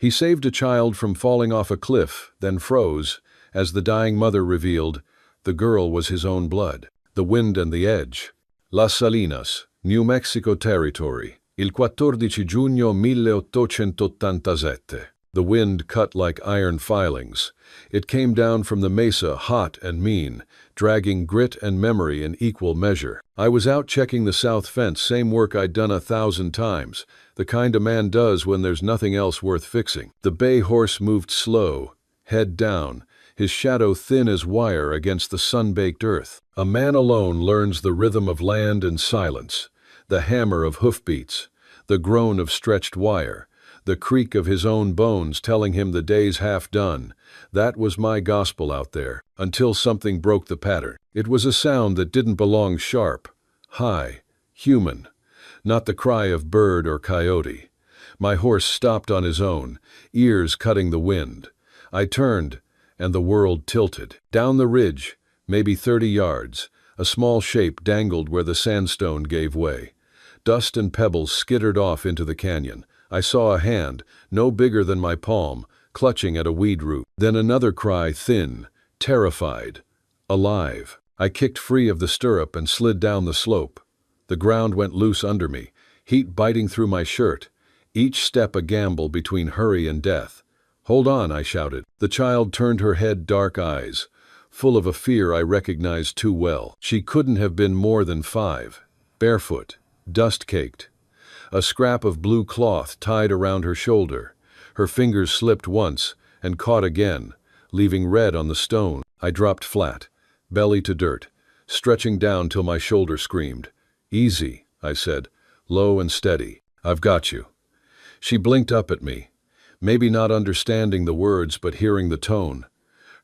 He saved a child from falling off a cliff, then froze. As the dying mother revealed, the girl was his own blood. The Wind and the Edge. Las Salinas, New Mexico Territory, il 14 giugno 1887. The wind cut like iron filings. It came down from the mesa hot and mean, dragging grit and memory in equal measure. I was out checking the south fence, same work I'd done 1,000 times, the kind a man does when there's nothing else worth fixing. The bay horse moved slow, head down, his shadow thin as wire against the sun-baked earth. A man alone learns the rhythm of land and silence, the hammer of hoofbeats, the groan of stretched wire, the creak of his own bones telling him the day's half done. That was my gospel out there, until something broke the pattern. It was a sound that didn't belong, sharp, high, human, not the cry of bird or coyote. My horse stopped on his own, ears cutting the wind. I turned, and the world tilted. Down the ridge, maybe 30 yards, a small shape dangled where the sandstone gave way. Dust and pebbles skittered off into the canyon. I saw a hand, no bigger than my palm, clutching at a weed root. Then another cry, thin, terrified, alive. I kicked free of the stirrup and slid down the slope. The ground went loose under me, heat biting through my shirt, each step a gamble between hurry and death. "Hold on," I shouted. The child turned her head, dark eyes, full of a fear I recognized too well. She couldn't have been more than 5, barefoot, dust-caked. A scrap of blue cloth tied around her shoulder. Her fingers slipped once and caught again, leaving red on the stone. I dropped flat, belly to dirt, stretching down till my shoulder screamed. "Easy," I said, low and steady. "I've got you." She blinked up at me, maybe not understanding the words but hearing the tone.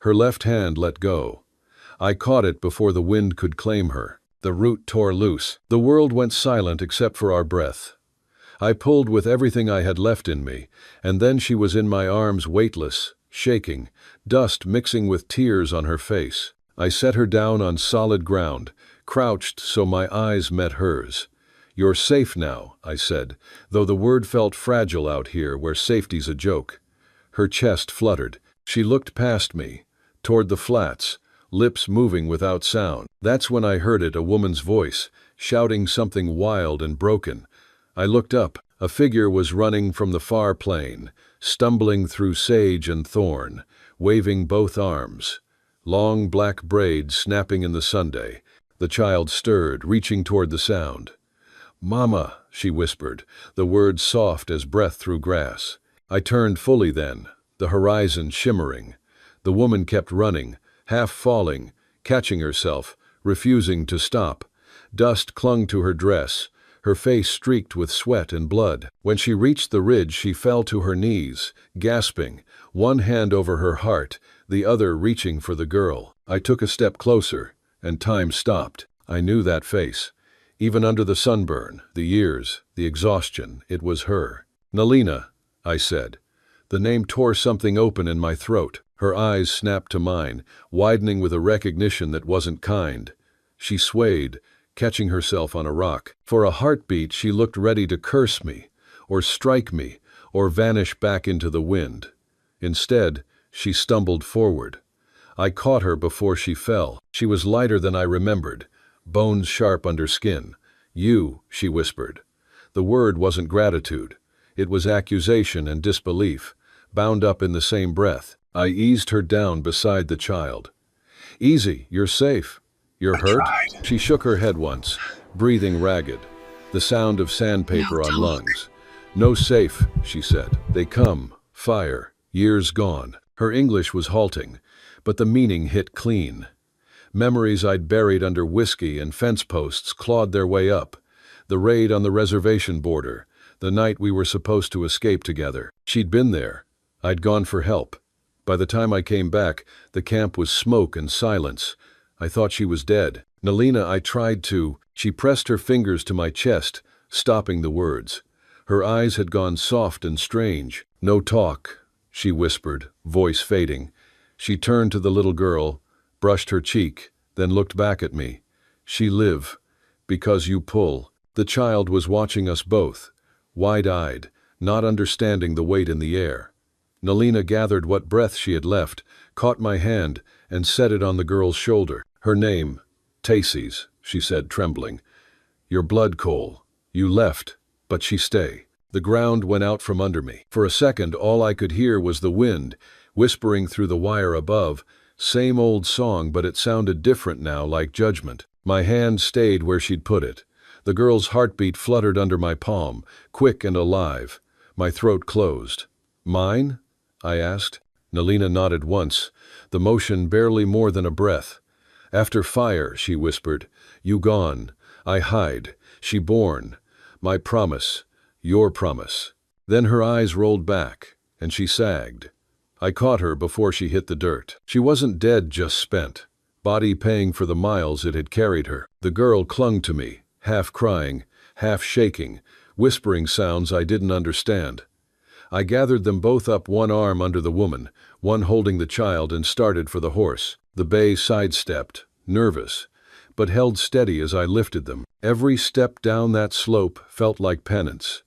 Her left hand let go. I caught it before the wind could claim her. The root tore loose. The world went silent except for our breath. I pulled with everything I had left in me, and then she was in my arms, weightless, shaking, dust mixing with tears on her face. I set her down on solid ground, crouched so my eyes met hers. "You're safe now," I said, though the word felt fragile out here where safety's a joke. Her chest fluttered. She looked past me, toward the flats, lips moving without sound. That's when I heard it, a woman's voice, shouting something wild and broken. I looked up. A figure was running from the far plain, stumbling through sage and thorn, waving both arms. Long black braids snapping in the Sunday. The child stirred, reaching toward the sound. "Mama," she whispered, the words soft as breath through grass. I turned fully then, the horizon shimmering. The woman kept running, half falling, catching herself, refusing to stop. Dust clung to her dress, her face streaked with sweat and blood. When she reached the ridge, she fell to her knees, gasping, one hand over her heart, the other reaching for the girl. I took a step closer, and time stopped. I knew that face. Even under the sunburn, the years, the exhaustion, it was her. "Nalina," I said. The name tore something open in my throat. Her eyes snapped to mine, widening with a recognition that wasn't kind. She swayed, catching herself on a rock. For a heartbeat, she looked ready to curse me, or strike me, or vanish back into the wind. Instead, she stumbled forward. I caught her before she fell. She was lighter than I remembered, bones sharp under skin. "You," she whispered. The word wasn't gratitude. It was accusation and disbelief, bound up in the same breath. I eased her down beside the child. "Easy, you're safe. You're hurt?" She shook her head once, breathing ragged, the sound of sandpaper on lungs. "No safe," she said. "They come, fire, years gone." Her English was halting, but the meaning hit clean. Memories I'd buried under whiskey and fence posts clawed their way up. The raid on the reservation border, the night we were supposed to escape together. She'd been there. I'd gone for help. By the time I came back, the camp was smoke and silence. I thought she was dead. "Nalina," I tried to. She pressed her fingers to my chest, stopping the words. Her eyes had gone soft and strange. "No talk," she whispered, voice fading. She turned to the little girl, brushed her cheek, then looked back at me. "She live, because you pull." The child was watching us both, wide-eyed, not understanding the weight in the air. Nalina gathered what breath she had left, caught my hand, and set it on the girl's shoulder. Her name, Tacy's, she said, trembling. Your blood, Cole. You left, but she stay. The ground went out from under me. For a second, all I could hear was the wind, whispering through the wire above. Same old song, but it sounded different now, like judgment. My hand stayed where she'd put it. The girl's heartbeat fluttered under my palm, quick and alive. My throat closed. Mine? I asked. Nalina nodded once, the motion barely more than a breath. After fire, she whispered. You gone. I hide. She born. My promise. Your promise. Then her eyes rolled back, and she sagged. I caught her before she hit the dirt. She wasn't dead, just spent. Body paying for the miles it had carried her. The girl clung to me, half crying, half shaking, whispering sounds I didn't understand. I gathered them both up, one arm under the woman, one holding the child, and started for the horse. The bay sidestepped, nervous, but held steady as I lifted them. Every step down that slope felt like penance.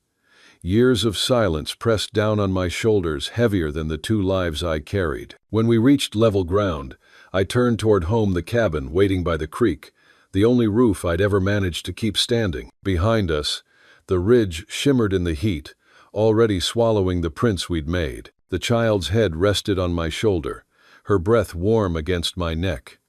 Years of silence pressed down on my shoulders, heavier than the 2 lives I carried. When we reached level ground, I turned toward home, the cabin waiting by the creek, the only roof I'd ever managed to keep standing. Behind us, the ridge shimmered in the heat, already swallowing the prints we'd made. The child's head rested on my shoulder, her breath warm against my neck.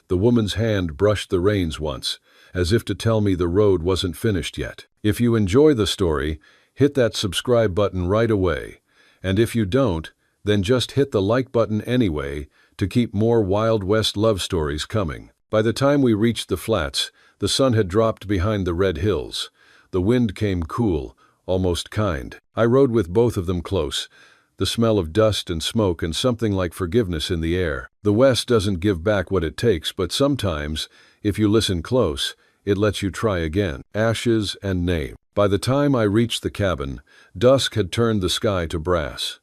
The woman's hand brushed the reins once, as if to tell me the road wasn't finished yet. If you enjoy the story, hit that subscribe button right away. And if you don't, then just hit the like button anyway to keep more Wild West love stories coming. By the time we reached the flats, the sun had dropped behind the red hills. The wind came cool, almost kind. I rode with both of them close, the smell of dust and smoke and something like forgiveness in the air. The West doesn't give back what it takes, but sometimes, if you listen close, it lets you try again. Ashes and name. By the time I reached the cabin, dusk had turned the sky to brass.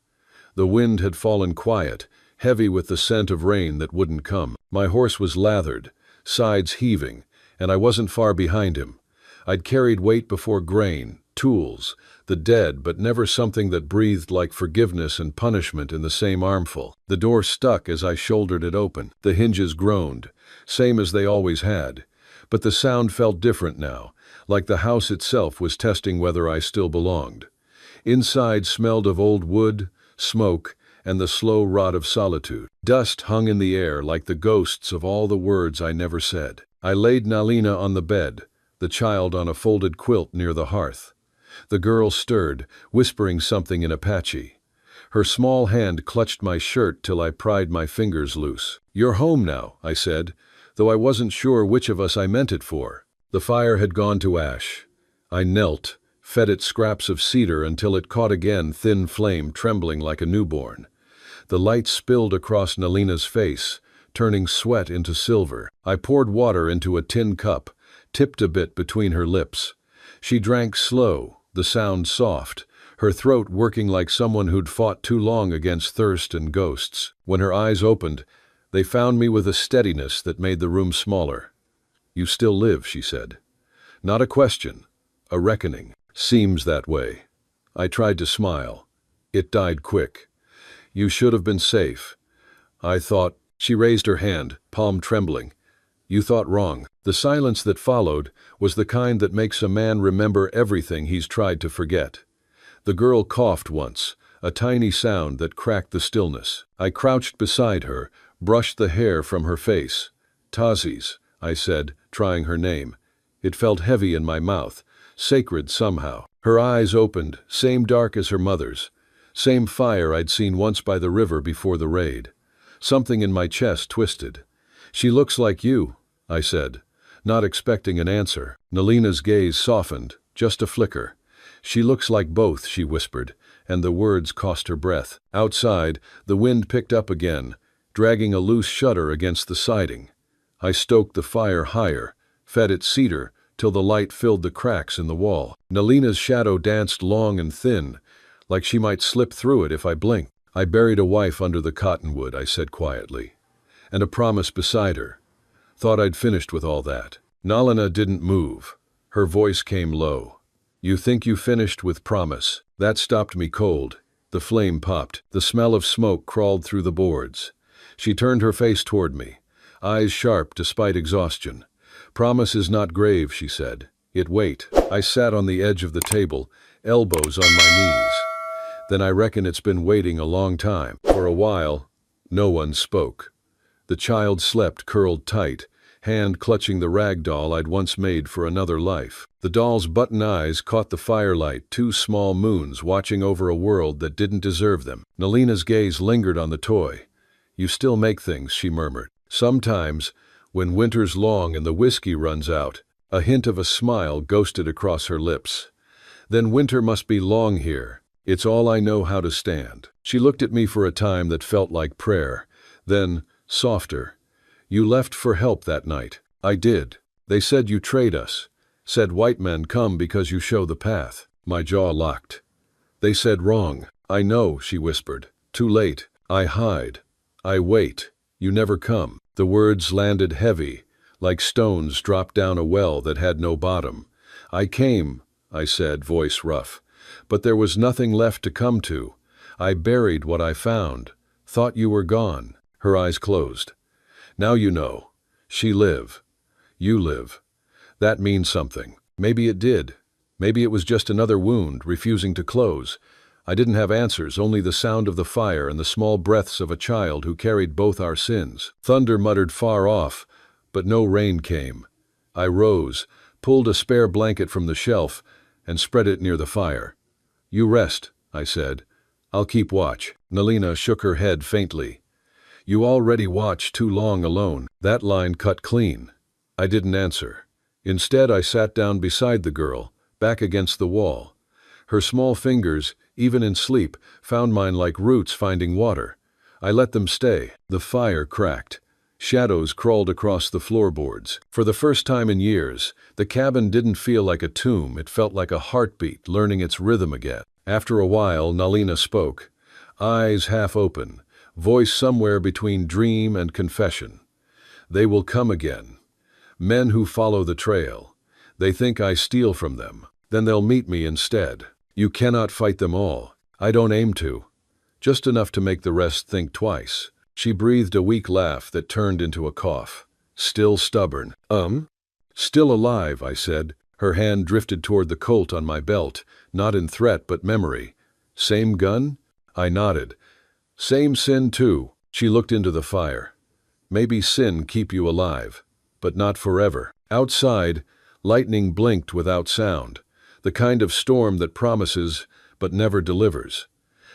The wind had fallen quiet, heavy with the scent of rain that wouldn't come. My horse was lathered, sides heaving, and I wasn't far behind him. I'd carried weight before grain, tools, the dead, but never something that breathed like forgiveness and punishment in the same armful. The door stuck as I shouldered it open. The hinges groaned, same as they always had, but the sound felt different now, like the house itself was testing whether I still belonged. Inside smelled of old wood, smoke, and the slow rot of solitude. Dust hung in the air like the ghosts of all the words I never said. I laid Nalina on the bed, the child on a folded quilt near the hearth. The girl stirred, whispering something in Apache. Her small hand clutched my shirt till I pried my fingers loose. You're home now, I said, though I wasn't sure which of us I meant it for. The fire had gone to ash. I knelt, fed it scraps of cedar until it caught again, thin flame trembling like a newborn. The light spilled across Nalina's face, turning sweat into silver. I poured water into a tin cup, tipped a bit between her lips. She drank slow, the sound soft, her throat working like someone who'd fought too long against thirst and ghosts. When her eyes opened, they found me with a steadiness that made the room smaller. You still live, she said. Not a question, a reckoning. Seems that way. I tried to smile. It died quick. You should have been safe. I thought. She raised her hand, palm trembling. You thought wrong. The silence that followed was the kind that makes a man remember everything he's tried to forget. The girl coughed once, a tiny sound that cracked the stillness. I crouched beside her, brushed the hair from her face. Tazi's, I said, trying her name. It felt heavy in my mouth, sacred somehow. Her eyes opened, same dark as her mother's. Same fire I'd seen once by the river before the raid. Something in my chest twisted. She looks like you, I said, not expecting an answer. Nalina's gaze softened, just a flicker. She looks like both, she whispered, and the words cost her breath. Outside, the wind picked up again, dragging a loose shutter against the siding. I stoked the fire higher, fed it cedar, till the light filled the cracks in the wall. Nalina's shadow danced long and thin, like she might slip through it if I blinked. I buried a wife under the cottonwood, I said quietly, and a promise beside her. Thought I'd finished with all that. Nalina didn't move. Her voice came low. You think you finished with promise? That stopped me cold. The flame popped. The smell of smoke crawled through the boards. She turned her face toward me, eyes sharp despite exhaustion. "Promise is not grave," she said. "It wait." I sat on the edge of the table, elbows on my knees. "Then I reckon it's been waiting a long time." For a while, no one spoke. The child slept curled tight, hand clutching the rag doll I'd once made for another life. The doll's button eyes caught the firelight, two small moons watching over a world that didn't deserve them. Nalina's gaze lingered on the toy. "You still make things," she murmured. "Sometimes, when winter's long and the whiskey runs out." A hint of a smile ghosted across her lips. "Then winter must be long here. It's all I know how to stand." She looked at me for a time that felt like prayer. Then, softer, "You left for help that night." "I did. They said you trade us. Said white men come because you show the path." My jaw locked. "They said wrong." "I know," she whispered. "Too late. I hide. I wait. You never come." The words landed heavy, like stones dropped down a well that had no bottom. "I came," I said, voice rough. "But there was nothing left to come to. I buried what I found. Thought you were gone." Her eyes closed. "Now you know. She live. You live. That means something." Maybe it did. Maybe it was just another wound, refusing to close. I didn't have answers, only the sound of the fire and the small breaths of a child who carried both our sins. Thunder muttered far off, but no rain came. I rose, pulled a spare blanket from the shelf, and spread it near the fire. "You rest," I said. "I'll keep watch." Nalina shook her head faintly. "You already watch too long alone." That line cut clean. I didn't answer. Instead, I sat down beside the girl, back against the wall. Her small fingers, even in sleep, found mine like roots finding water. I let them stay. The fire cracked. Shadows crawled across the floorboards. For the first time in years, the cabin didn't feel like a tomb. It felt like a heartbeat learning its rhythm again. After a while, Nalina spoke, eyes half open, voice somewhere between dream and confession. "They will come again. Men who follow the trail. They think I steal from them. Then they'll meet me instead. You cannot fight them all. I don't aim to. Just enough to make the rest think twice." She breathed a weak laugh that turned into a cough. "Still stubborn." "Still alive," I said. Her hand drifted toward the Colt on my belt, not in threat but memory. "Same gun?" I nodded. "Same sin too." She looked into the fire. "Maybe sin keep you alive, but not forever." Outside, lightning blinked without sound, the kind of storm that promises but never delivers.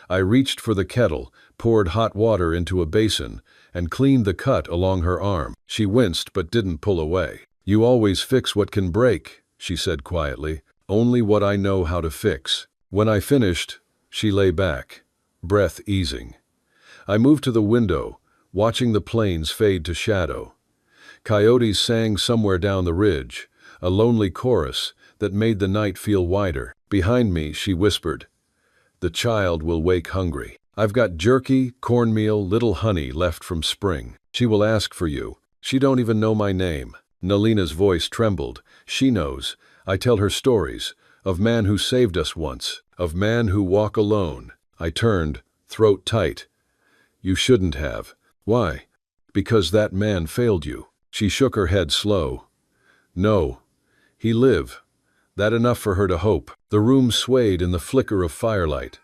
I reached for the kettle, poured hot water into a basin, and cleaned the cut along her arm. She winced but didn't pull away. "You always fix what can break," she said quietly. "Only what I know how to fix." When I finished, she lay back, breath easing. I moved to the window, watching the plains fade to shadow. Coyotes sang somewhere down the ridge, a lonely chorus that made the night feel wider. Behind me, she whispered, "The child will wake hungry. I've got jerky, cornmeal, little honey left from spring. She will ask for you. She don't even know my name." Nalina's voice trembled. "She knows. I tell her stories, of man who saved us once, of man who walk alone." I turned, throat tight. "You shouldn't have." "Why?" "Because that man failed you." She shook her head slow. "No. He live." That enough for her to hope. The room swayed in the flicker of firelight.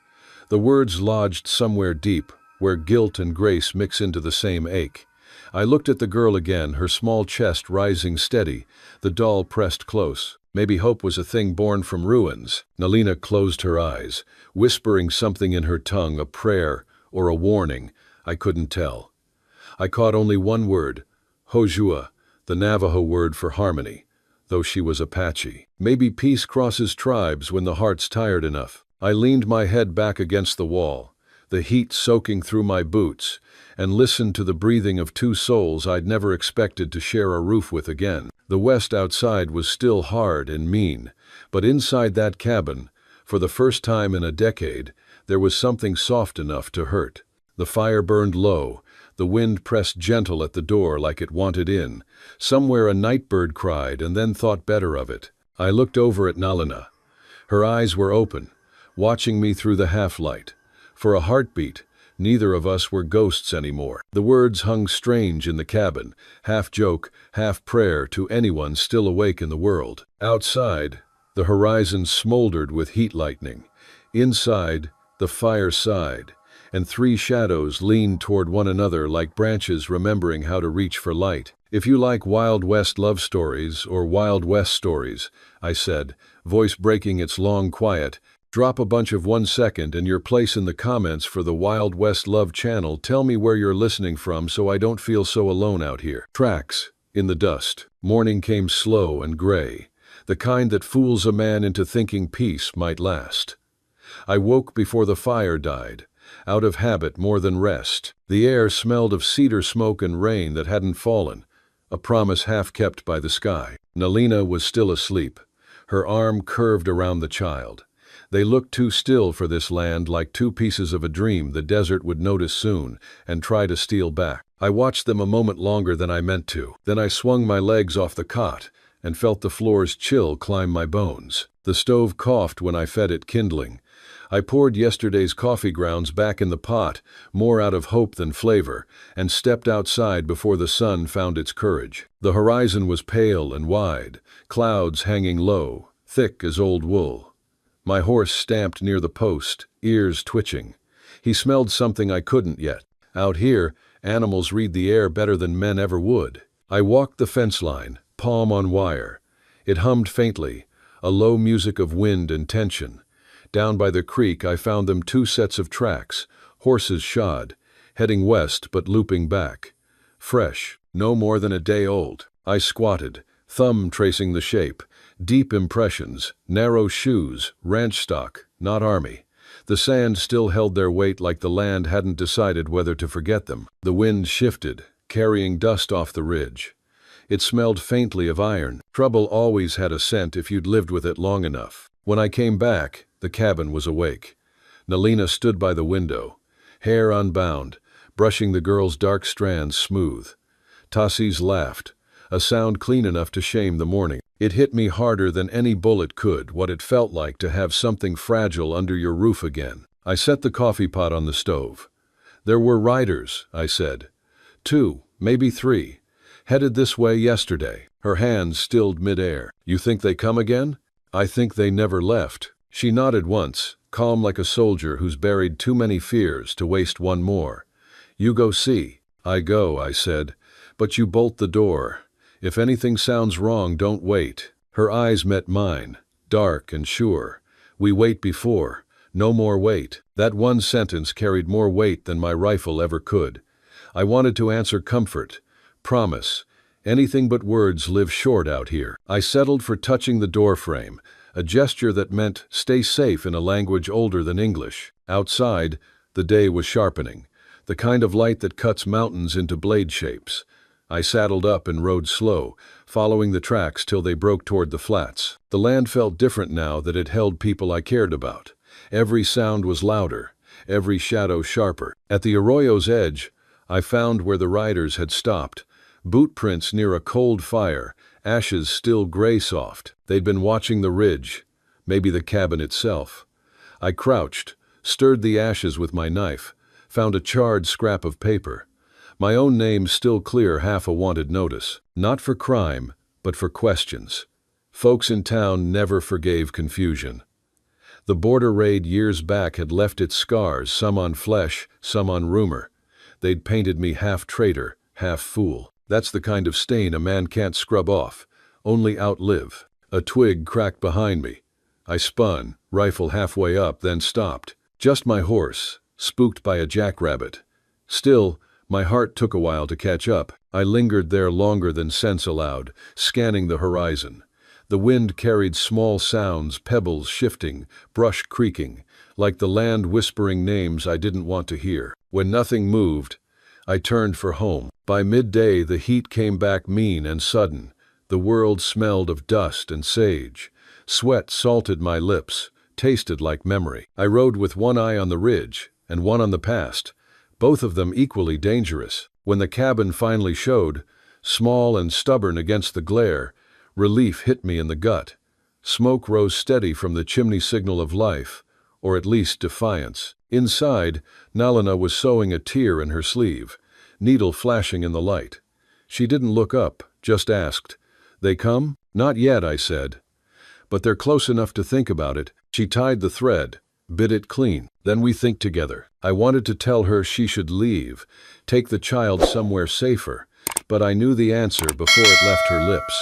The words lodged somewhere deep, where guilt and grace mix into the same ache. I looked at the girl again, her small chest rising steady, the doll pressed close. Maybe hope was a thing born from ruins. Nalina closed her eyes, whispering something in her tongue, a prayer or a warning. I couldn't tell. I caught only one word, Hojua, the Navajo word for harmony, though she was Apache. Maybe peace crosses tribes when the heart's tired enough. I leaned my head back against the wall, the heat soaking through my boots, and listened to the breathing of two souls I'd never expected to share a roof with again. The west outside was still hard and mean, but inside that cabin, for the first time in a decade, there was something soft enough to hurt. The fire burned low, the wind pressed gentle at the door like it wanted in. Somewhere a nightbird cried and then thought better of it. I looked over at Nalina. Her eyes were open, watching me through the half-light. For a heartbeat, neither of us were ghosts anymore. The words hung strange in the cabin, half joke, half prayer to anyone still awake in the world. Outside, the horizon smoldered with heat lightning. Inside, the fire sighed, and three shadows leaned toward one another like branches remembering how to reach for light. "If you like Wild West love stories or Wild West stories," I said, voice breaking its long quiet, "drop a bunch of 1 second and your place in the comments for the Wild West Love channel. Tell me where you're listening from so I don't feel so alone out here." Tracks in the dust. Morning came slow and gray, the kind that fools a man into thinking peace might last. I woke before the fire died, out of habit more than rest. The air smelled of cedar smoke and rain that hadn't fallen, a promise half kept by the sky. Nalina was still asleep, her arm curved around the child. They looked too still for this land, like two pieces of a dream the desert would notice soon and try to steal back. I watched them a moment longer than I meant to. Then I swung my legs off the cot and felt the floor's chill climb my bones. The stove coughed when I fed it kindling. I poured yesterday's coffee grounds back in the pot, more out of hope than flavor, and stepped outside before the sun found its courage. The horizon was pale and wide, clouds hanging low, thick as old wool. My horse stamped near the post, ears twitching. He smelled something I couldn't yet. Out here, animals read the air better than men ever would. I walked the fence line, palm on wire. It hummed faintly, a low music of wind and tension. Down by the creek I found them 2 sets of tracks, horses shod, heading west but looping back. Fresh, no more than a day old. I squatted, thumb tracing the shape. Deep impressions, narrow shoes, ranch stock, not army. The sand still held their weight like the land hadn't decided whether to forget them. The wind shifted, carrying dust off the ridge. It smelled faintly of iron. Trouble always had a scent if you'd lived with it long enough. When I came back, the cabin was awake. Nalina stood by the window, hair unbound, brushing the girl's dark strands smooth. Tassis laughed, a sound clean enough to shame the morning. It hit me harder than any bullet could, what it felt like to have something fragile under your roof again. I set the coffee pot on the stove. "There were riders," I said. 2, maybe 3. Headed this way yesterday." Her hands stilled midair. "You think they come again?" "I think they never left." She nodded once, calm like a soldier who's buried too many fears to waste one more. "You go see." "I go," I said, "but you bolt the door. If anything sounds wrong, don't wait." Her eyes met mine, dark and sure. "We wait before. No more wait." That one sentence carried more weight than my rifle ever could. I wanted to answer comfort, promise. Anything but words live short out here. I settled for touching the doorframe, a gesture that meant stay safe in a language older than English. Outside, the day was sharpening, the kind of light that cuts mountains into blade shapes. I saddled up and rode slow, following the tracks till they broke toward the flats. The land felt different now that it held people I cared about. Every sound was louder, every shadow sharper. At the arroyo's edge, I found where the riders had stopped, boot prints near a cold fire, ashes still gray-soft. They'd been watching the ridge, maybe the cabin itself. I crouched, stirred the ashes with my knife, found a charred scrap of paper. My own name still clear, half a wanted notice. Not for crime, but for questions. Folks in town never forgave confusion. The border raid years back had left its scars, some on flesh, some on rumor. They'd painted me half traitor, half fool. That's the kind of stain a man can't scrub off, only outlive. A twig cracked behind me. I spun, rifle halfway up, then stopped. Just my horse, spooked by a jackrabbit. Still, my heart took a while to catch up. I lingered there longer than sense allowed, scanning the horizon. The wind carried small sounds, pebbles shifting, brush creaking, like the land whispering names I didn't want to hear. When nothing moved, I turned for home. By midday, the heat came back mean and sudden. The world smelled of dust and sage. Sweat salted my lips, tasted like memory. I rode with one eye on the ridge and one on the past, both of them equally dangerous. When the cabin finally showed, small and stubborn against the glare, relief hit me in the gut. Smoke rose steady from the chimney, signal of life, or at least defiance. Inside, Nalina was sewing a tear in her sleeve, needle flashing in the light. She didn't look up, just asked, "They come?" "Not yet," I said. "But they're close enough to think about it." She tied the thread, bit it clean. "Then we think together." I wanted to tell her she should leave, take the child somewhere safer, but I knew the answer before it left her lips.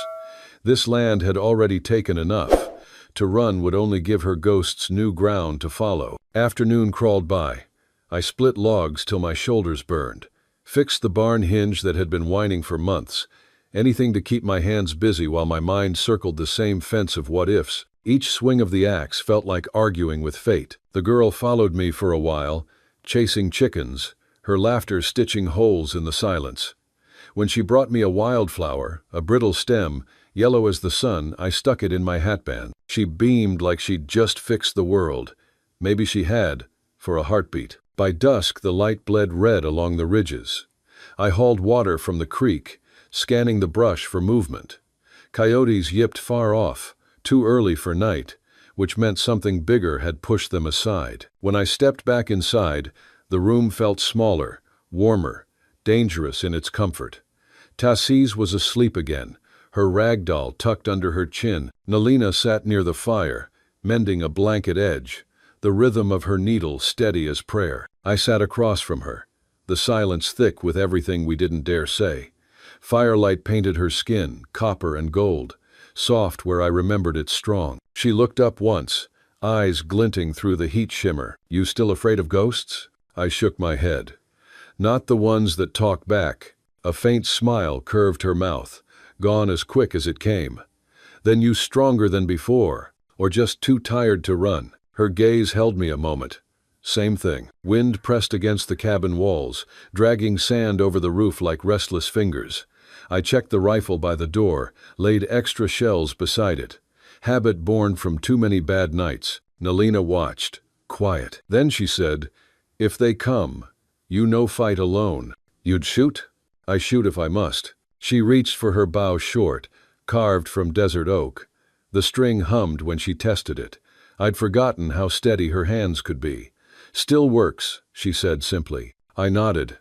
This land had already taken enough. To run would only give her ghosts new ground to follow. Afternoon crawled by. I split logs till my shoulders burned, fixed the barn hinge that had been whining for months, anything to keep my hands busy while my mind circled the same fence of what-ifs. Each swing of the axe felt like arguing with fate. The girl followed me for a while, chasing chickens, her laughter stitching holes in the silence. When she brought me a wildflower, a brittle stem, yellow as the sun, I stuck it in my hatband. She beamed like she'd just fixed the world. Maybe she had, for a heartbeat. By dusk, the light bled red along the ridges. I hauled water from the creek, scanning the brush for movement. Coyotes yipped far off, too early for night, which meant something bigger had pushed them aside. When I stepped back inside, the room felt smaller, warmer, dangerous in its comfort. Tassis was asleep again, her rag doll tucked under her chin. Nalina sat near the fire, mending a blanket edge, the rhythm of her needle steady as prayer. I sat across from her, the silence thick with everything we didn't dare say. Firelight painted her skin, copper and gold, soft where I remembered it strong. She looked up once, eyes glinting through the heat shimmer. "You still afraid of ghosts?" I shook my head. "Not the ones that talk back." A faint smile curved her mouth, gone as quick as it came. "Then you stronger than before, or just too tired to run?" Her gaze held me a moment. Same thing. Wind pressed against the cabin walls, dragging sand over the roof like restless fingers. I checked the rifle by the door, laid extra shells beside it. Habit born from too many bad nights. Nalina watched, quiet. Then she said, "If they come, you no fight alone." "You'd shoot?" "I shoot if I must." She reached for her bow short, carved from desert oak. The string hummed when she tested it. I'd forgotten how steady her hands could be. "Still works," she said simply. I nodded.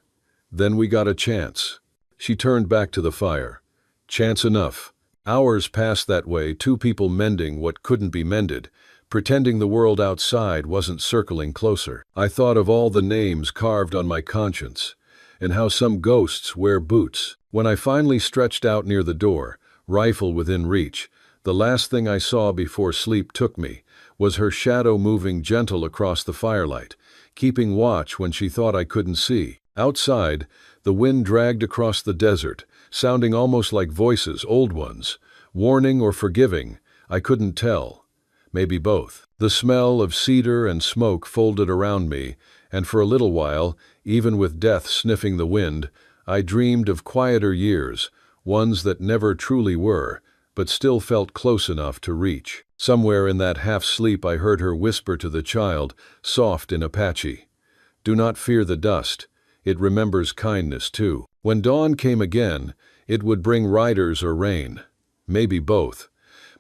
"Then we got a chance." She turned back to the fire. "Chance enough." Hours passed that way, two people mending what couldn't be mended, pretending the world outside wasn't circling closer. I thought of all the names carved on my conscience, and how some ghosts wear boots. When I finally stretched out near the door, rifle within reach, the last thing I saw before sleep took me was her shadow moving gentle across the firelight, keeping watch when she thought I couldn't see. Outside, the wind dragged across the desert, sounding almost like voices, old ones, warning or forgiving, I couldn't tell. Maybe both. The smell of cedar and smoke folded around me, and for a little while, even with death sniffing the wind, I dreamed of quieter years, ones that never truly were, but still felt close enough to reach. Somewhere in that half-sleep I heard her whisper to the child, soft in Apache, "Do not fear the dust. It remembers kindness too." When dawn came again, it would bring riders or rain. Maybe both.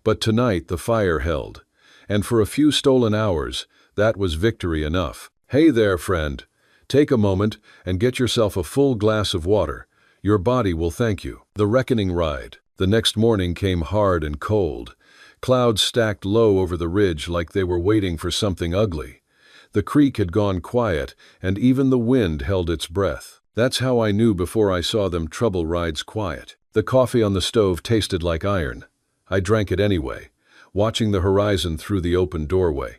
But tonight the fire held. And for a few stolen hours, that was victory enough. "Hey there, friend. Take a moment and get yourself a full glass of water. Your body will thank you." The reckoning ride. The next morning came hard and cold. Clouds stacked low over the ridge like they were waiting for something ugly. The creek had gone quiet, and even the wind held its breath. That's how I knew before I saw them trouble rides quiet. The coffee on the stove tasted like iron. I drank it anyway, watching the horizon through the open doorway.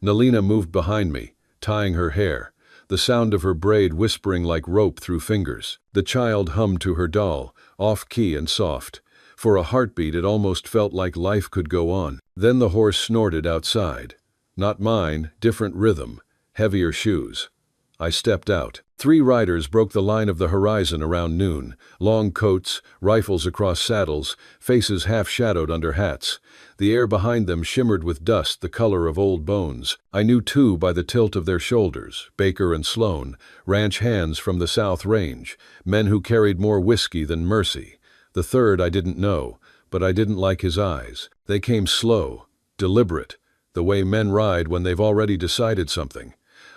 Nalina moved behind me, tying her hair, the sound of her braid whispering like rope through fingers. The child hummed to her doll, off-key and soft. For a heartbeat it almost felt like life could go on. Then the horse snorted outside. Not mine, different rhythm, heavier shoes. I stepped out. 3 riders broke the line of the horizon around noon, long coats, rifles across saddles, faces half-shadowed under hats. The air behind them shimmered with dust the color of old bones. I knew 2 by the tilt of their shoulders, Baker and Sloan, ranch hands from the South Range, men who carried more whiskey than mercy. The third I didn't know, but I didn't like his eyes. They came slow, deliberate, the way men ride when they've already decided something.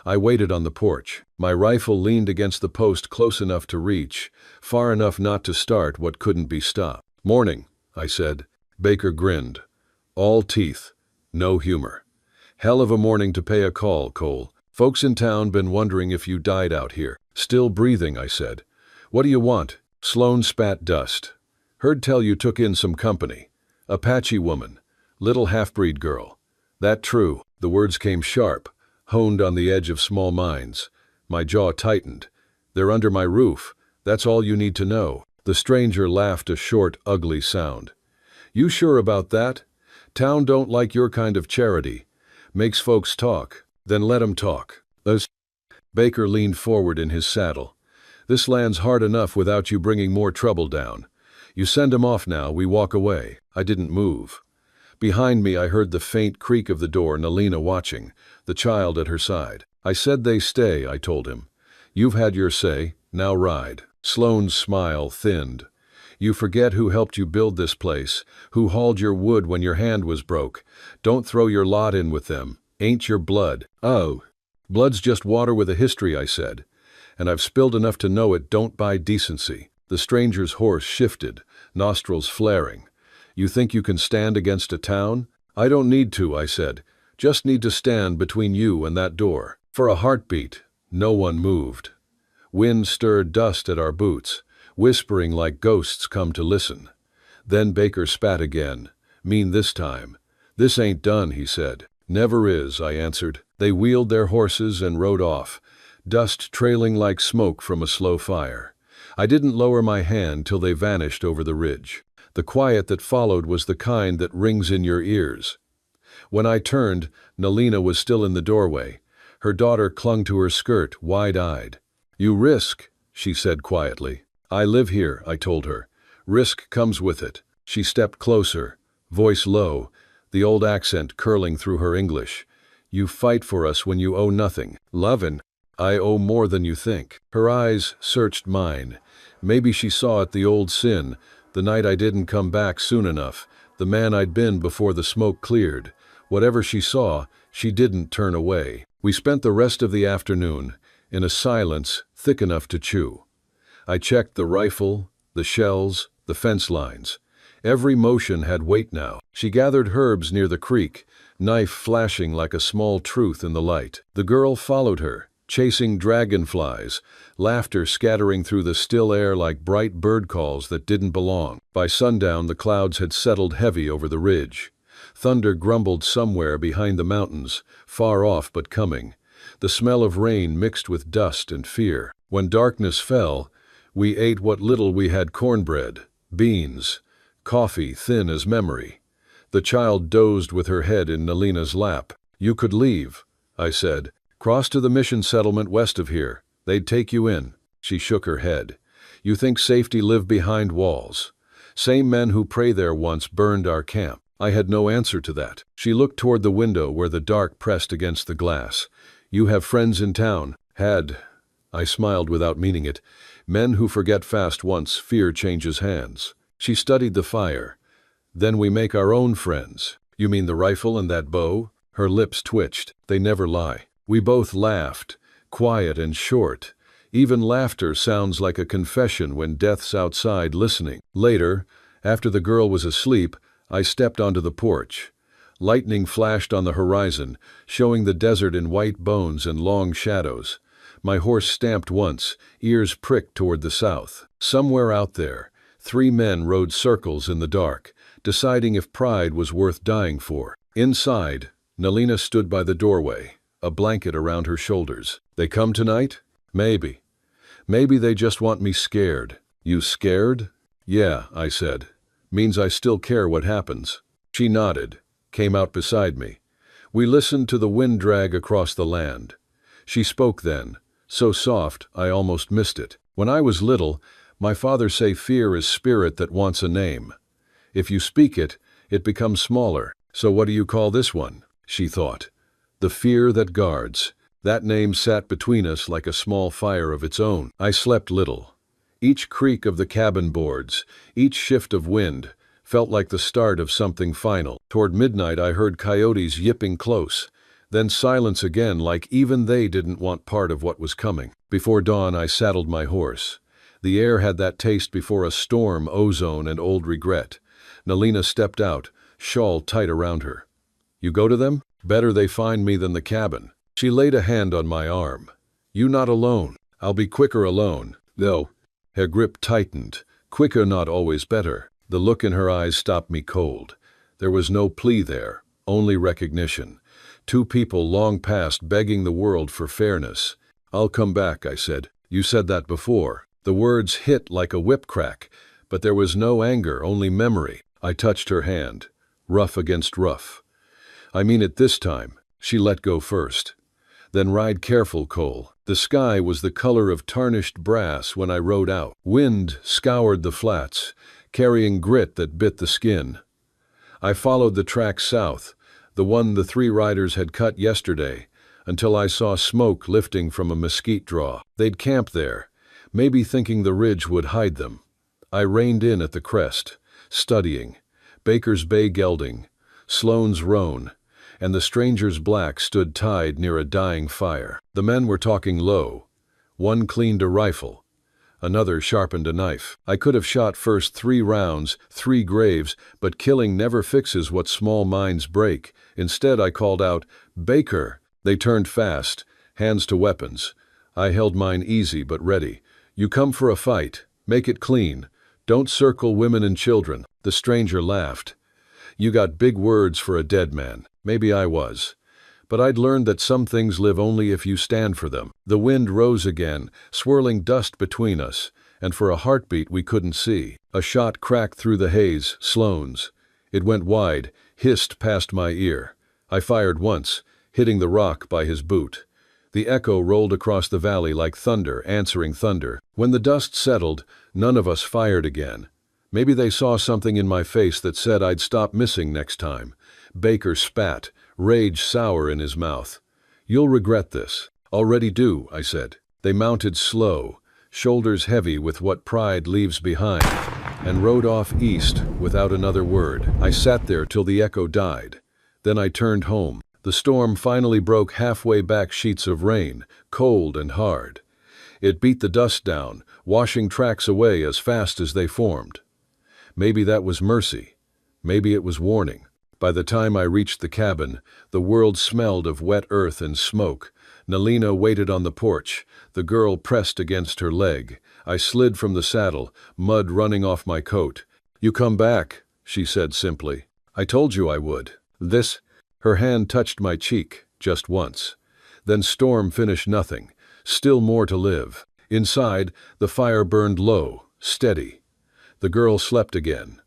I waited on the porch. My rifle leaned against the post close enough to reach, far enough not to start what couldn't be stopped. "Morning," I said. Baker grinned. All teeth. No humor. "Hell of a morning to pay a call, Cole. Folks in town been wondering if you died out here." "Still breathing," I said. "What do you want?" Sloan spat dust. "Heard tell you took in some company. Apache woman. Little half-breed girl." "That true?" The words came sharp, honed on the edge of small minds. My jaw tightened. "They're under my roof. That's all you need to know." The stranger laughed a short, ugly sound. "You sure about that? Town don't like your kind of charity. Makes folks talk. Then let 'em talk." Baker leaned forward in his saddle. "This land's hard enough without you bringing more trouble down. You send 'em off now, we walk away." I didn't move. Behind me I heard the faint creak of the door, Nalina watching, the child at her side. "I said they stay," I told him. "You've had your say, now ride." Sloane's smile thinned. "You forget who helped you build this place, who hauled your wood when your hand was broke. Don't throw your lot in with them. Ain't your blood." "Oh, blood's just water with a history," I said. "And I've spilled enough to know it don't buy decency." The stranger's horse shifted, nostrils flaring. "You think you can stand against a town?" "I don't need to," I said. "Just need to stand between you and that door." For a heartbeat, no one moved. Wind stirred dust at our boots, whispering like ghosts come to listen. Then Baker spat again. "Mean this time." "This ain't done," he said. "Never is," I answered. They wheeled their horses and rode off, dust trailing like smoke from a slow fire. I didn't lower my hand till they vanished over the ridge. The quiet that followed was the kind that rings in your ears. When I turned, Nalina was still in the doorway. Her daughter clung to her skirt, wide-eyed. "You risk," she said quietly. "I live here," I told her. "Risk comes with it." She stepped closer, voice low, the old accent curling through her English. "You fight for us when you owe nothing. Lovin', I owe more than you think." Her eyes searched mine. Maybe she saw it, the old sin, the night I didn't come back soon enough, the man I'd been before the smoke cleared. Whatever she saw, she didn't turn away. We spent the rest of the afternoon in a silence thick enough to chew. I checked the rifle, the shells, the fence lines. Every motion had weight now. She gathered herbs near the creek, knife flashing like a small truth in the light. The girl followed her, chasing dragonflies, laughter scattering through the still air like bright bird calls that didn't belong. By sundown the clouds had settled heavy over the ridge. Thunder grumbled somewhere behind the mountains, far off but coming. The smell of rain mixed with dust and fear. When darkness fell, we ate what little we had: cornbread, beans, coffee thin as memory. The child dozed with her head in Nalina's lap. "You could leave," I said. "Cross to the mission settlement west of here. They'd take you in." She shook her head. "You think safety lived behind walls. Same men who prayed there once burned our camp." I had no answer to that. She looked toward the window where the dark pressed against the glass. "You have friends in town?" "Had." I smiled without meaning it. "Men who forget fast once fear changes hands." She studied the fire. "Then we make our own friends." "You mean the rifle and that bow?" Her lips twitched. "They never lie." We both laughed, quiet and short. Even laughter sounds like a confession when death's outside listening. Later, after the girl was asleep, I stepped onto the porch. Lightning flashed on the horizon, showing the desert in white bones and long shadows. My horse stamped once, ears pricked toward the south. Somewhere out there, 3 men rode circles in the dark, deciding if pride was worth dying for. Inside, Nalina stood by the doorway, a blanket around her shoulders. "They come tonight?" "Maybe. Maybe they just want me scared." "You scared?" "Yeah," I said. "Means I still care what happens." She nodded, came out beside me. We listened to the wind drag across the land. She spoke then, so soft I almost missed it. "When I was little, my father say fear is spirit that wants a name. If you speak it, it becomes smaller. So what do you call this one?" She thought. "The fear that guards." That name sat between us like a small fire of its own. I slept little. Each creak of the cabin boards, each shift of wind, felt like the start of something final. Toward midnight I heard coyotes yipping close. Then silence again, like even they didn't want part of what was coming. Before dawn, I saddled my horse. The air had that taste before a storm, ozone and old regret. Nalina stepped out, shawl tight around her. You go to them? Better they find me than the cabin. She laid a hand on my arm. You not alone. I'll be quicker alone. Though. Her grip tightened. Quicker not always better. The look in her eyes stopped me cold. There was no plea there, only recognition. Two people long past begging the world for fairness. I'll come back, I said. You said that before. The words hit like a whip crack, but there was no anger, only memory. I touched her hand, rough against rough. I mean it this time. She let go first. Then ride careful, Cole. The sky was the color of tarnished brass when I rode out. Wind scoured the flats, carrying grit that bit the skin. I followed the track south, the one the three riders had cut yesterday, until I saw smoke lifting from a mesquite draw. They'd camped there, maybe thinking the ridge would hide them. I reined in at the crest, studying. Baker's Bay gelding, Sloane's roan, and the stranger's black stood tied near a dying fire. The men were talking low. One cleaned a rifle. Another sharpened a knife. I could have shot first 3 rounds, 3 graves, but killing never fixes what small minds break. Instead, I called out, Baker! They turned fast, hands to weapons. I held mine easy but ready. You come for a fight. Make it clean. Don't circle women and children. The stranger laughed. You got big words for a dead man. Maybe I was. But I'd learned that some things live only if you stand for them. The wind rose again, swirling dust between us, and for a heartbeat we couldn't see. A shot cracked through the haze, Sloane's. It went wide, hissed past my ear. I fired once, hitting the rock by his boot. The echo rolled across the valley like thunder answering thunder. When the dust settled, none of us fired again. Maybe they saw something in my face that said I'd stop missing next time. Baker spat, rage sour in his mouth. You'll regret this. Already do, I said. They mounted slow, shoulders heavy with what pride leaves behind, and rode off east without another word. I sat there till the echo died. Then I turned home. The storm finally broke halfway back sheets of rain, cold and hard. It beat the dust down, washing tracks away as fast as they formed. Maybe that was mercy. Maybe it was warning. By the time I reached the cabin, the world smelled of wet earth and smoke. Nalina waited on the porch, the girl pressed against her leg. I slid from the saddle, mud running off my coat. You come back, she said simply. I told you I would. This, her hand touched my cheek, just once. Then storm finished nothing, still more to live. Inside, the fire burned low, steady. The girl slept again.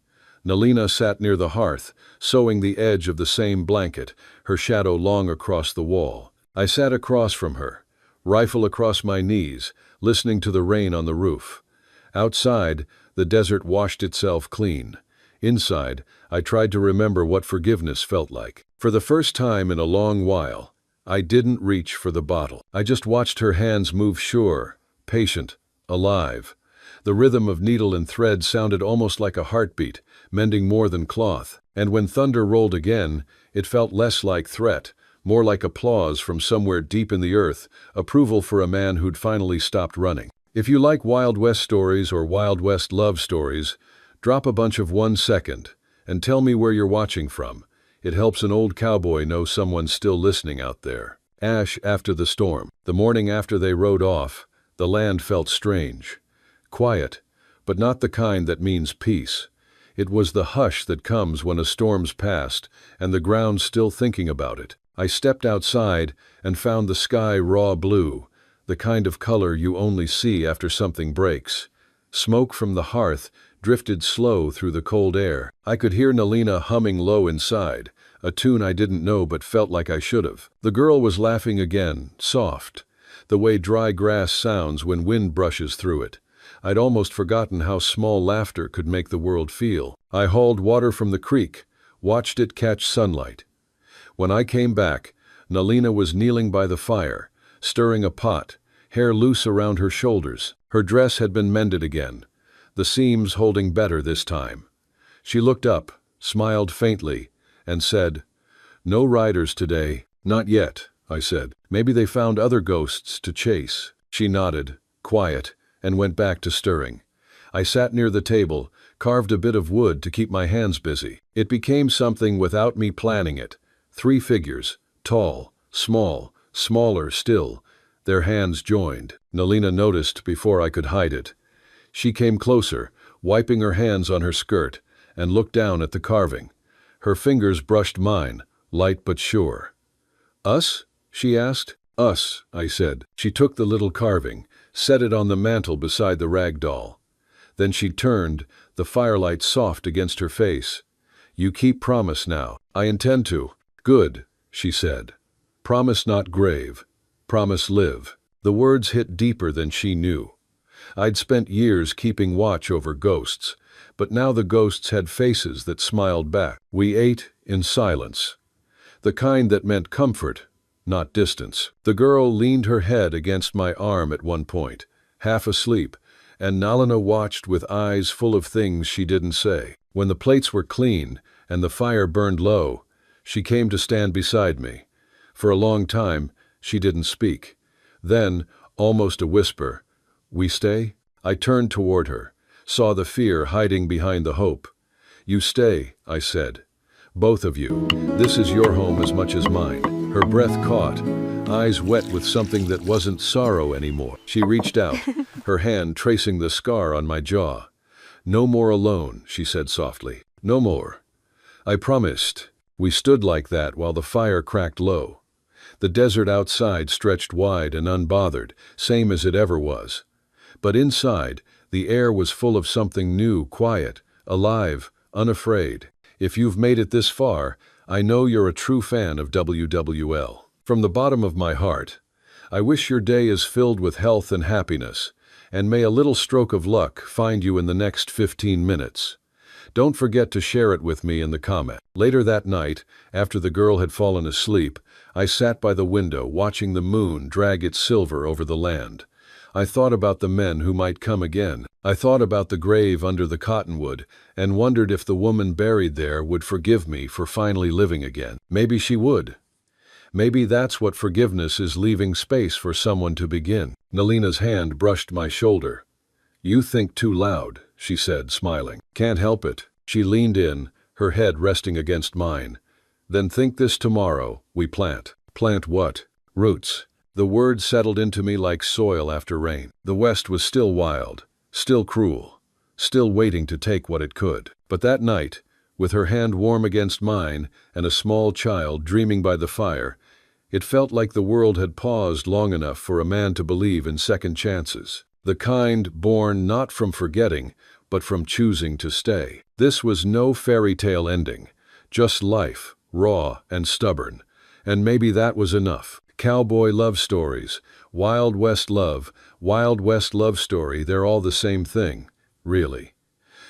Nalina sat near the hearth, sewing the edge of the same blanket, her shadow long across the wall. I sat across from her, rifle across my knees, listening to the rain on the roof. Outside, the desert washed itself clean. Inside, I tried to remember what forgiveness felt like. For the first time in a long while, I didn't reach for the bottle. I just watched her hands move sure, patient, alive. The rhythm of needle and thread sounded almost like a heartbeat, mending more than cloth. And when thunder rolled again, it felt less like threat, more like applause from somewhere deep in the earth, approval for a man who'd finally stopped running. If you like Wild West stories or Wild West love stories, drop a bunch of 1 second and tell me where you're watching from. It helps an old cowboy know someone's still listening out there. Ash after the storm. The morning after they rode off, the land felt strange. Quiet, but not the kind that means peace. It was the hush that comes when a storm's past and the ground's still thinking about it. I stepped outside and found the sky raw blue, the kind of color you only see after something breaks. Smoke from the hearth drifted slow through the cold air. I could hear Nalina humming low inside, a tune I didn't know but felt like I should have. The girl was laughing again, soft, the way dry grass sounds when wind brushes through it. I'd almost forgotten how small laughter could make the world feel. I hauled water from the creek, watched it catch sunlight. When I came back, Nalina was kneeling by the fire, stirring a pot, hair loose around her shoulders. Her dress had been mended again, the seams holding better this time. She looked up, smiled faintly, and said, "No riders today." Not yet, I said. Maybe they found other ghosts to chase. She nodded, quiet, and went back to stirring. I sat near the table, carved a bit of wood to keep my hands busy. It became something without me planning it. 3 figures, tall, small, smaller still, their hands joined. Nalina noticed before I could hide it. She came closer, wiping her hands on her skirt, and looked down at the carving. Her fingers brushed mine, light but sure. Us? She asked. Us, I said. She took the little carving, set it on the mantel beside the rag doll. Then she turned, the firelight soft against her face. You keep promise now. I intend to. Good, she said. Promise not grave. Promise live. The words hit deeper than she knew. I'd spent years keeping watch over ghosts, but now the ghosts had faces that smiled back. We ate in silence. The kind that meant comfort, not distance. The girl leaned her head against my arm at one point, half asleep, and Nalina watched with eyes full of things she didn't say. When the plates were clean and the fire burned low, she came to stand beside me. For a long time, she didn't speak. Then, almost a whisper, "We stay?" I turned toward her, saw the fear hiding behind the hope. "You stay," I said. "Both of you. This is your home as much as mine." Her breath caught, eyes wet with something that wasn't sorrow anymore. She reached out, her hand tracing the scar on my jaw. "No more alone," she said softly. "No more." I promised. We stood like that while the fire cracked low. The desert outside stretched wide and unbothered, same as it ever was. But inside, the air was full of something new, quiet, alive, unafraid. If you've made it this far, I know you're a true fan of WWL. From the bottom of my heart, I wish your day is filled with health and happiness, and may a little stroke of luck find you in the next 15 minutes. Don't forget to share it with me in the comment. Later that night, after the girl had fallen asleep, I sat by the window watching the moon drag its silver over the land. I thought about the men who might come again. I thought about the grave under the cottonwood and wondered if the woman buried there would forgive me for finally living again. Maybe she would. Maybe that's what forgiveness is, leaving space for someone to begin. Nalina's hand brushed my shoulder. "You think too loud," she said, smiling. "Can't help it." She leaned in, her head resting against mine. "Then think this tomorrow, we plant." "Plant what?" "Roots." The word settled into me like soil after rain. The West was still wild, still cruel, still waiting to take what it could. But that night, with her hand warm against mine and a small child dreaming by the fire, it felt like the world had paused long enough for a man to believe in second chances. The kind born not from forgetting, but from choosing to stay. This was no fairy tale ending, just life, raw and stubborn. And maybe that was enough. Cowboy love stories, Wild West love story, they're all the same thing, really.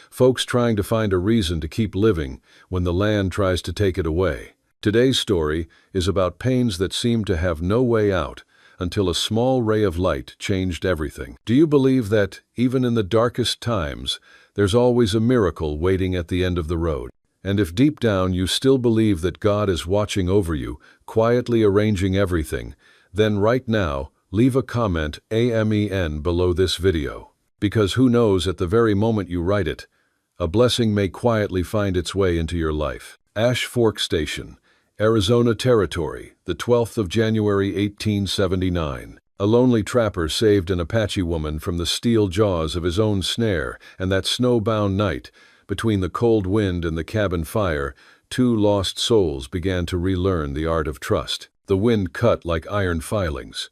Folks trying to find a reason to keep living when the land tries to take it away. Today's story is about pains that seemed to have no way out until a small ray of light changed everything. Do you believe that, even in the darkest times, there's always a miracle waiting at the end of the road? And if deep down you still believe that God is watching over you, quietly arranging everything, then right now, leave a comment AMEN below this video. Because who knows, at the very moment you write it, a blessing may quietly find its way into your life. Ash Fork Station, Arizona Territory, the 12th of January 1879. A lonely trapper saved an Apache woman from the steel jaws of his own snare, and that snowbound night, between the cold wind and the cabin fire, 2 lost souls began to relearn the art of trust. The wind cut like iron filings.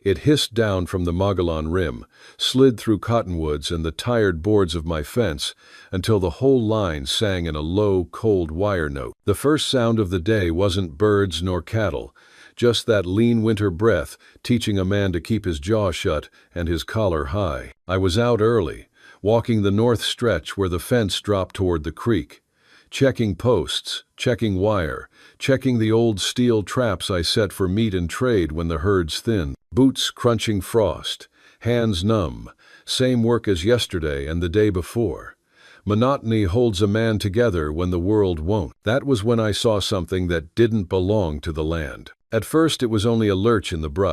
It hissed down from the Mogollon Rim, slid through cottonwoods and the tired boards of my fence, until the whole line sang in a low, cold wire note. The first sound of the day wasn't birds nor cattle, just that lean winter breath teaching a man to keep his jaw shut and his collar high. I was out early, walking the north stretch where the fence dropped toward the creek, checking posts, checking wire, checking the old steel traps I set for meat and trade when the herds thinned. Boots crunching frost, hands numb, same work as yesterday and the day before. Monotony holds a man together when the world won't. That was when I saw something that didn't belong to the land. At first it was only a lurch in the brush.